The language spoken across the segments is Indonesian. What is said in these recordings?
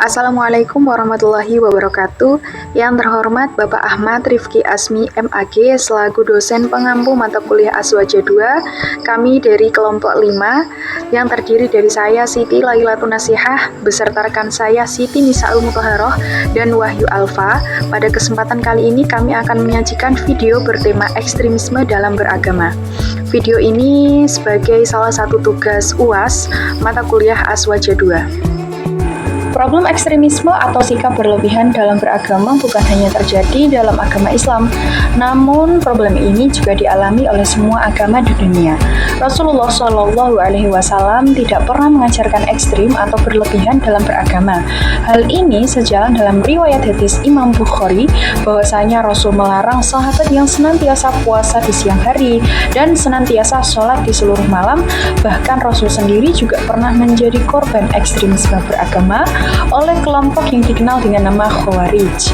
Assalamualaikum warahmatullahi wabarakatuh. Yang terhormat Bapak Ahmad Rifki Asmi MAG selaku dosen pengampu mata kuliah Aswaja 2. Kami dari kelompok 5 yang terdiri dari saya Siti Lailatun Nasihah beserta rekan saya Siti Nisaul Muthaharoh dan Wahyu Alfa. Pada kesempatan kali ini kami akan menyajikan video bertema ekstremisme dalam beragama. Video ini sebagai salah satu tugas UAS mata kuliah Aswaja 2. Problem ekstremisme atau sikap berlebihan dalam beragama bukan hanya terjadi dalam agama Islam, namun problem ini juga dialami oleh semua agama di dunia. Rasulullah Shallallahu Alaihi Wasallam tidak pernah mengajarkan ekstrim atau berlebihan dalam beragama. Hal ini sejalan dalam riwayat hadis Imam Bukhari bahwasanya Rasul melarang sahabat yang senantiasa puasa di siang hari dan senantiasa sholat di seluruh malam. Bahkan Rasul sendiri juga pernah menjadi korban ekstremisme beragama oleh kelompok yang dikenal dengan nama Khawarij.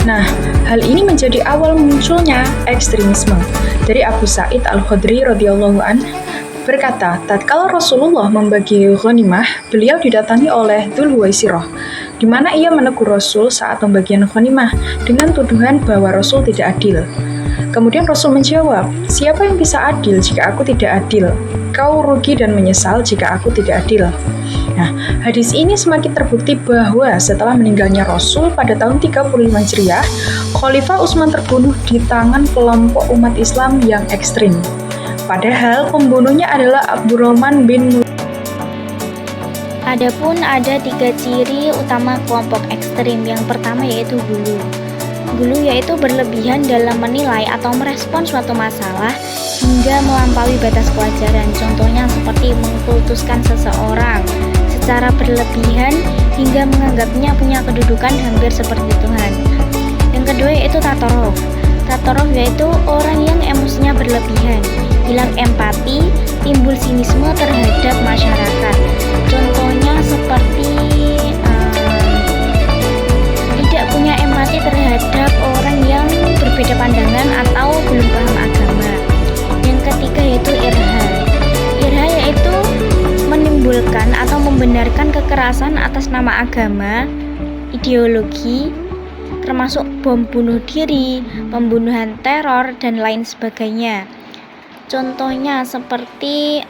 Nah, hal ini menjadi awal munculnya ekstremisme. Dari Abu Sa'id Al-Khudri radhiyallahu anhu berkata, tatkala Rasulullah membagi ghanimah, beliau didatangi oleh Dzul Huwaisirah, di mana ia menegur Rasul saat pembagian ghanimah dengan tuduhan bahwa Rasul tidak adil. Kemudian Rasul menjawab, siapa yang bisa adil jika aku tidak adil? Kau rugi dan menyesal jika aku tidak adil. Nah, hadis ini semakin terbukti bahwa setelah meninggalnya Rasul pada tahun 35 Hijriah, Khalifah Utsman terbunuh di tangan kelompok umat Islam yang ekstrim. Padahal pembunuhnya adalah Abdurrahman bin Adapun ada 3 ciri utama kelompok ekstrim. Yang pertama yaitu gulu. Gulu yaitu berlebihan dalam menilai atau merespon suatu masalah hingga melampaui batas kewajaran. Contohnya seperti mengkultuskan seseorang secara berlebihan hingga menganggapnya punya kedudukan hampir seperti Tuhan. Yang kedua yaitu tatoruf. Tatoruf yaitu orang yang emosinya berlebihan, hilang empati, timbul sinisme terhadap masyarakat. Contohnya seperti tidak punya empati terhadap orang yang berbeda pandangan atau belum paham agama. Yang ketiga yaitu irha. Irha yaitu menimbulkan atau membenarkan kekerasan atas nama agama, ideologi, termasuk bom bunuh diri, pembunuhan teror, dan lain sebagainya. Contohnya seperti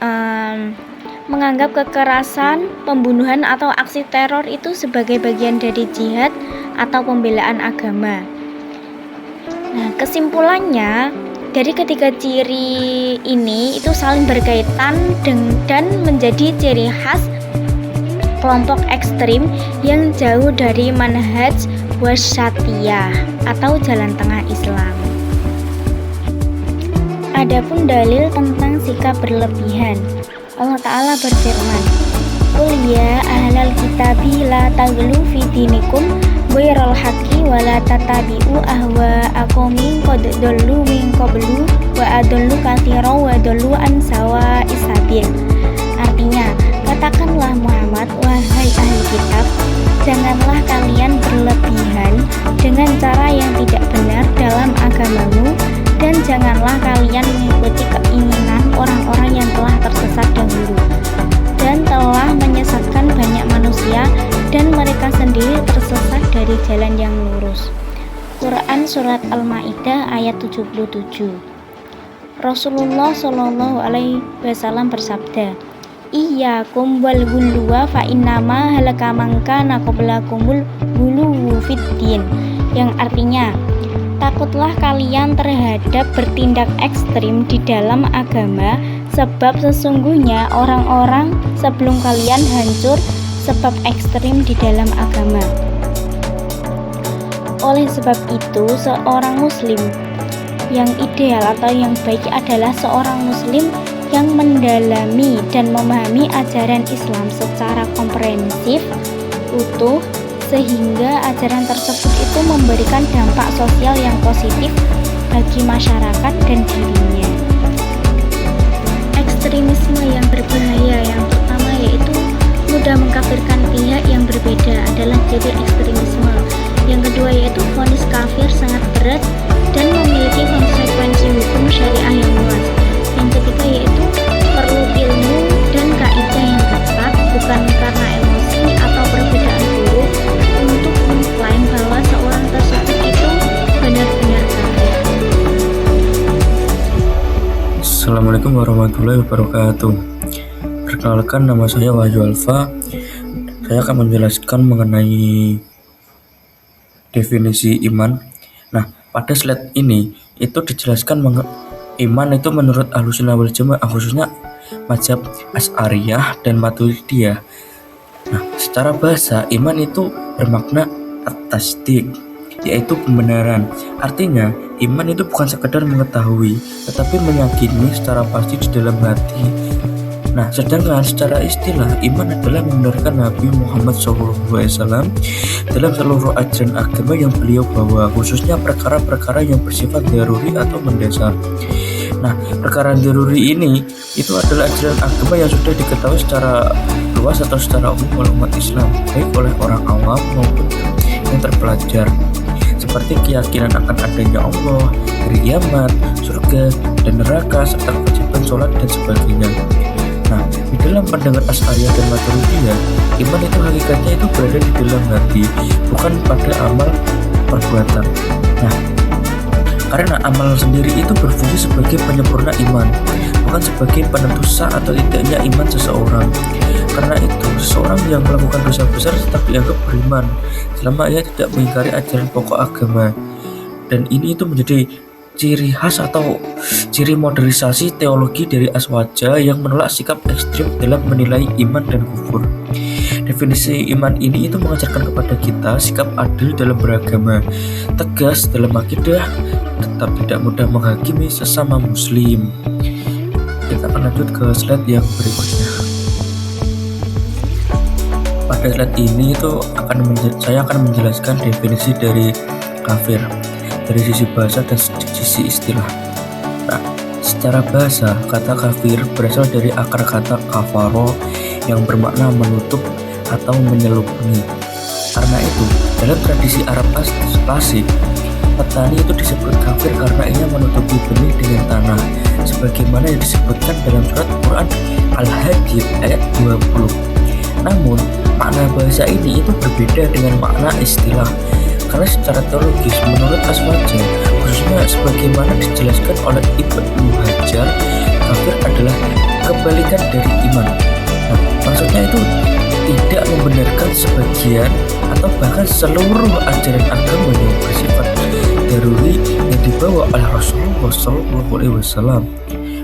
menganggap kekerasan, pembunuhan, atau aksi teror itu sebagai bagian dari jihad atau pembelaan agama. Nah, kesimpulannya dari ketiga ciri ini itu saling berkaitan dan menjadi ciri khas kelompok ekstrim yang jauh dari manhaj wasyatiyah atau jalan tengah Islam. Adapun dalil tentang sikap berlebihan, Allah Ta'ala berfirman, Qul ya ahlal kitabi la taghlu fi dinikum ghairal haqqi wa la tatabi'u ahwa'akum qad dallu min qablu wa adallu katsiran wa dallu an sawa'is sabil. Artinya, katakanlah Muhammad, wahai ahli kitab, janganlah kalian berlebihan dengan cara yang tidak benar dalam agamamu, dan janganlah kalian mengikuti keinginan orang-orang yang telah tersesat dahulu dan telah menyesatkan banyak manusia, dan mereka sendiri tersesat dari jalan yang lurus. Quran Surat Al-Ma'idah ayat 77. Rasulullah Shallallahu Alaihi Wasallam bersabda, Iyyakum wal ghuluwa fa innama halaka man kana qablakumul ghuluwu fid din, yang artinya takutlah kalian terhadap bertindak ekstrim di dalam agama, sebab sesungguhnya orang-orang sebelum kalian hancur sebab ekstrim di dalam agama. Oleh sebab itu, seorang muslim yang ideal atau yang baik adalah seorang muslim yang mendalami dan memahami ajaran Islam secara komprehensif, utuh, sehingga ajaran tersebut itu memberikan dampak sosial yang positif bagi masyarakat dan dirinya. Ekstremisme yang berbahaya yang pertama yaitu mudah mengkafirkan pihak yang berbeda adalah ciri ekstremisme. Yang kedua yaitu vonis kafir sangat berat dan memiliki konsekuensi hukum syariah yang luas. Yang ketiga yaitu perlu ilmu dan kaidah yang ketat, bukan karena emosi atau perbedaan Assalamualaikum warahmatullahi wabarakatuh. Perkenalkan, nama saya Wahyu Alfa. Saya akan menjelaskan mengenai definisi iman. Nah, pada slide ini itu dijelaskan iman itu menurut Ahlussunnah wal Jamaah, khususnya mazhab Asy'ariyah dan Maturidiyah. Nah, secara bahasa iman itu bermakna at-tasdiq, yaitu pembenaran. Artinya, iman itu bukan sekedar mengetahui, tetapi meyakini secara pasti di dalam hati. Nah, sedangkan secara istilah, iman adalah membenarkan Nabi Muhammad SAW dalam seluruh ajaran agama yang beliau bawa, khususnya perkara-perkara yang bersifat daruri atau mendasar. Nah, perkara daruri ini itu adalah ajaran agama yang sudah diketahui secara luas atau secara umum oleh umat Islam, baik oleh orang awam maupun yang terpelajar, seperti keyakinan akan adanya Allah, hari kiamat, surga, dan neraka, serta kewajiban sholat dan sebagainya. Nah, di dalam pandangan Asy'ariyah dan Maturidiyah, iman itu hakikatnya itu berada di dalam hati, bukan pada amal perbuatan. Nah, karena amal sendiri itu berfungsi sebagai penyempurna iman, bukan sebagai penentu sah atau tidaknya iman seseorang. Karena itu, seseorang yang melakukan dosa besar tetap dianggap beriman selama ia tidak mengingkari ajaran pokok agama. Dan ini itu menjadi ciri khas atau ciri modernisasi teologi dari Aswaja yang menolak sikap ekstrim dalam menilai iman dan kufur. Definisi iman ini itu mengajarkan kepada kita sikap adil dalam beragama, tegas dalam akidah, tetap tidak mudah menghakimi sesama muslim. Kita akan lanjut ke slide yang berikutnya. Pada slide ini itu saya akan menjelaskan definisi dari kafir dari sisi bahasa dan sisi istilah. Nah, secara bahasa, kata kafir berasal dari akar kata kafaro yang bermakna menutup atau menyelubungi. Karena itu, dalam tradisi Arab klasik, petani itu disebut kafir karena ia menutupi benih dengan tanah, sebagaimana yang disebutkan dalam surat Quran Al-Hadid ayat 20. Namun, makna bahasa ini itu berbeda dengan makna istilah. Karena secara teologis, menurut Aswaja, khususnya sebagaimana dijelaskan oleh Ibnu Hajar, kafir adalah kebalikan dari iman. Nah, maksudnya itu tidak membenarkan sebagian atau bahkan seluruh ajaran agama yang bersifat daruri yang dibawa oleh Rasulullah SAW.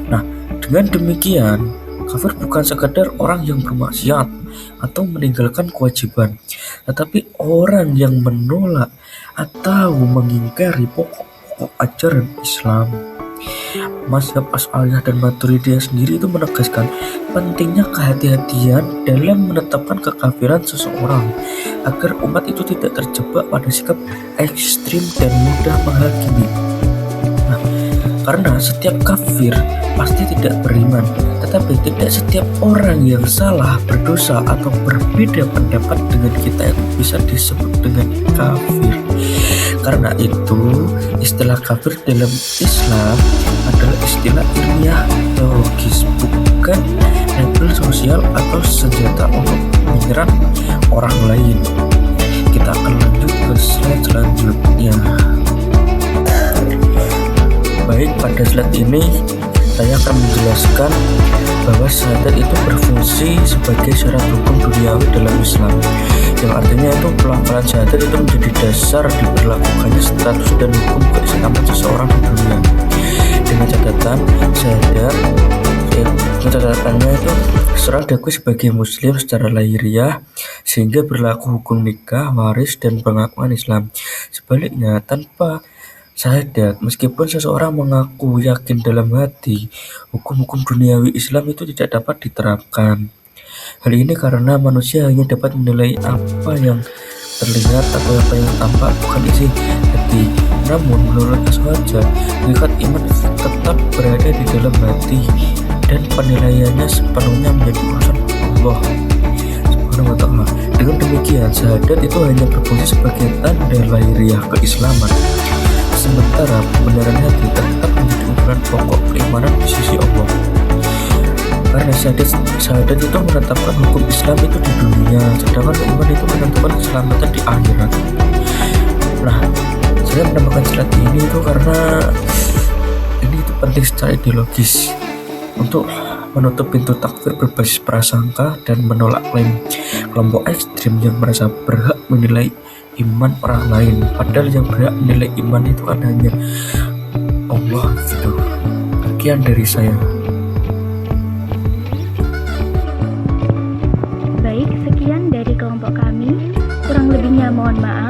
Nah, dengan demikian, kafir bukan sekadar orang yang bermaksiat atau meninggalkan kewajiban, tetapi orang yang menolak atau mengingkari pokok-pokok ajaran Islam. Mazhab Asy'ariyah dan Maturidiyah sendiri itu menegaskan pentingnya kehati-hatian dalam menetapkan kekafiran seseorang agar umat itu tidak terjebak pada sikap ekstrim dan mudah menghakimi. Nah, karena setiap kafir pasti tidak beriman, tetapi tidak setiap orang yang salah, berdosa, atau berbeda pendapat dengan kita itu bisa disebut dengan kafir. Karena itu, istilah kafir dalam Islam adalah istilah ilmiah teologis, bukan label sosial atau senjata untuk menyerang orang lain. Kita akan lanjut ke slide selanjutnya. Baik, pada slide ini saya akan menjelaskan bahwa syahadat itu berfungsi sebagai syarat hukum duniawi dalam Islam, yang artinya itu pelafalan syahadat itu menjadi dasar diberlakukannya status dan hukum keislaman seseorang di dunia. Dengan catatan catatannya itu seseorang diakui sebagai muslim secara lahiriah sehingga berlaku hukum nikah, waris, dan pengakuan Islam. Sebaliknya, tanpa syahadat, meskipun seseorang mengaku yakin dalam hati, hukum-hukum duniawi Islam itu tidak dapat diterapkan. Hal ini karena manusia hanya dapat menilai apa yang terlihat atau apa yang tampak, bukan isi hati. Namun, menurut Aswaja, hakikat iman tetap berada di dalam hati dan penilaiannya sepenuhnya menjadi urusan Allah Subhanahu wa Ta'ala. Dengan demikian, syahadat itu hanya berfungsi sebagai tanda lahiriah keislaman. Sementara pembenaran hati tetap menjadi ukuran pokok keimanan di sisi Allah. Karena syahadat itu menetapkan hukum Islam itu di dunia, sedangkan iman itu menentukan keselamatan di akhirat. Nah, saya menambahkan slide ini itu karena ini itu penting secara ideologis. untuk menutup pintu takfir berbasis prasangka dan menolak klaim kelompok ekstrim yang merasa berhak menilai iman orang lain, padahal yang berhak menilai iman itu kan hanya Allah gitu. Sekian dari saya. Baik, sekian dari kelompok kami. Kurang lebihnya mohon maaf.